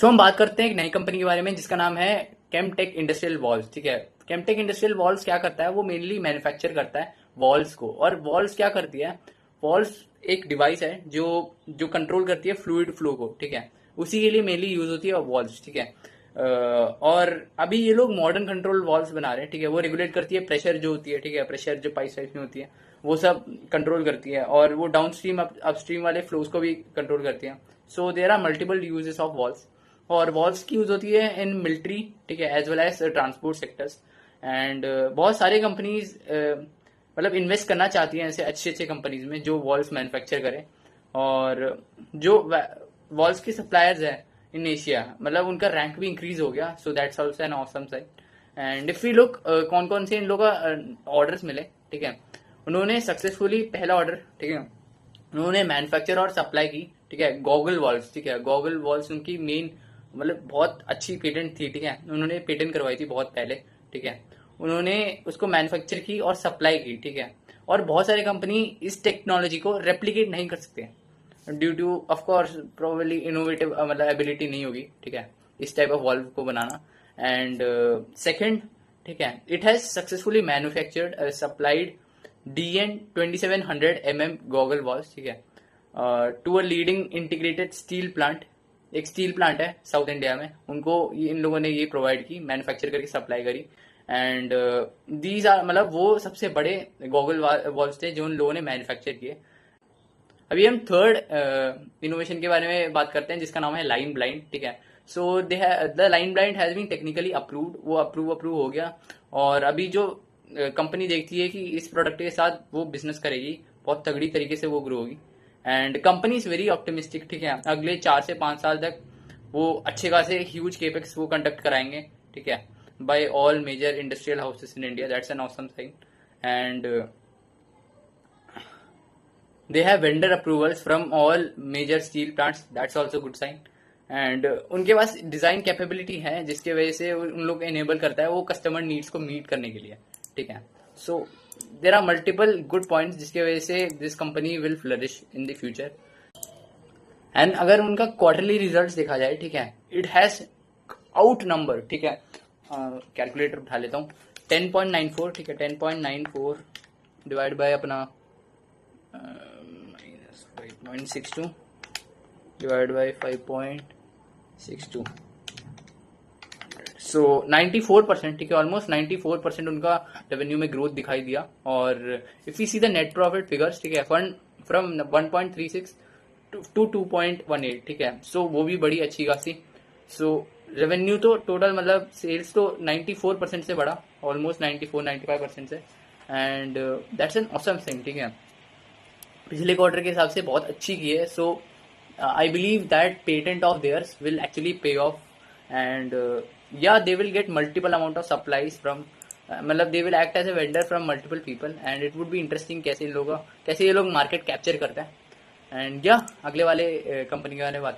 सो हम बात करते हैं एक नई कंपनी के बारे में जिसका नाम है केमटेक इंडस्ट्रियल वॉल्स। ठीक है, केमटेक इंडस्ट्रियल वॉल्स क्या करता है, वो मेनली मैन्युफैक्चर करता है वॉल्स को। और वॉल्स क्या करती है, वॉल्स एक डिवाइस है जो जो कंट्रोल करती है फ्लूइड फ्लो को। ठीक है, उसी के लिए मेनली यूज होती है वॉल्स। ठीक है, और अभी ये लोग मॉडर्न कंट्रोल वॉल्स बना रहे हैं। ठीक है, वो रेगुलेट करती है प्रेशर जो होती है। ठीक है, प्रेशर जो पाइप साइज में होती है वो सब कंट्रोल करती है, और वो डाउन स्ट्रीम अपस्ट्रीम वाले फ्लोज को भी कंट्रोल करती है। So there are multiple uses of walls, और वॉल्स की यूज होती है इन मिलिट्री। ठीक है, as well as transport sectors. And बहुत सारे कंपनीज मतलब इन्वेस्ट करना चाहती हैं ऐसे अच्छे अच्छे कंपनीज में जो वॉल्स मैन्युफैक्चर करें। और जो वॉल्स के सप्लायर्स हैं इन एशिया, मतलब उनका रैंक भी इंक्रीज हो गया। So that's also an awesome side. And if we look कौन कौन से इन लोगों का ऑर्डर्स मिले। ठीक है, उन्होंने सक्सेसफुली पहला ऑर्डर, ठीक है, उन्होंने मैन्युफैक्चर और सप्लाई की। ठीक है, गॉगल वॉल्स। ठीक है, गॉगल वॉल्स उनकी मेन मतलब बहुत अच्छी पेटेंट थी। ठीक है, उन्होंने पेटेंट करवाई थी बहुत पहले। ठीक है, उन्होंने उसको मैन्युफैक्चर की और सप्लाई की। ठीक है, और बहुत सारी कंपनी इस टेक्नोलॉजी को रेप्लिकेट नहीं कर सकते due two of course probably innovative मतलब एबिलिटी नहीं होगी। ठीक है, इस टाइप ऑफ वॉल्व को बनाना। एंड सेकंड, ठीक है, it has successfully manufactured supplied DN2700 goggle valves. ठीक है, to a leading integrated steel plant. एक स्टील प्लांट है साउथ इंडिया में, उनको इन लोगों ने ये प्रोवाइड की, मैन्युफैक्चर करके सप्लाई करी। एंड दीज आर मतलब वो सबसे बड़े गॉगल वॉल्स थे जो उन लोगों ने मैन्युफैक्चर किए। अभी हम थर्ड इनोवेशन के बारे में बात करते हैं जिसका नाम है लाइन ब्लाइंड। ठीक है, so the line blind has been technically approved, वो अप्रूव हो गया। और अभी जो कंपनी देखती है कि इस प्रोडक्ट के साथ वो बिजनेस करेगी, बहुत तगड़ी तरीके से वो ग्रो होगी। And company is very optimistic. ठीक है, अगले 4 से 5 साल तक वो अच्छे खासे ह्यूज केपेक्स वो कंडक्ट कराएंगे। ठीक है, by all major industrial houses in India. That's an awesome sign. And they have vendor approvals from all major steel plants. That's also good sign. And उनके पास डिजाइन कैपेबिलिटी है जिसके वजह से उन लोग एनेबल करता है वो कस्टमर नीड्स को मीट करने के लिए। ठीक है, so there are multiple good points जिसके वजह से this company will flourish in the future. And अगर उनका क्वार्टरली रिजल्ट्स देखा जाए, ठीक है, इट हैज आउट नंबर। ठीक है, कैलकुलेटर उठा लेता हूँ। 10.94। ठीक है, 10.94 डिवाइड बाय अपना 5.62 divided by 5.62, सो 94%। ठीक है, ऑलमोस्ट 94% उनका रेवेन्यू में ग्रोथ दिखाई दिया। और if you see the net profit figures, ठीक है, फंड फ्रॉम 1.36 टू 2.18। ठीक है, सो वो भी बड़ी अच्छी खासी। सो रेवेन्यू तो टोटल मतलब सेल्स तो 94% से बढ़ा, ऑलमोस्ट 94-95% से। And that's an awesome thing. ठीक है, पिछले क्वार्टर के हिसाब से बहुत अच्छी की है। So I believe that patent of theirs will actually pay off. And या they will get multiple amount of supplies from मतलब they will act as a vendor from multiple people. And it would be interesting कैसे ये लोग market capture करते हैं। And या अगले वाले कंपनी के बारे में बात करते हैं।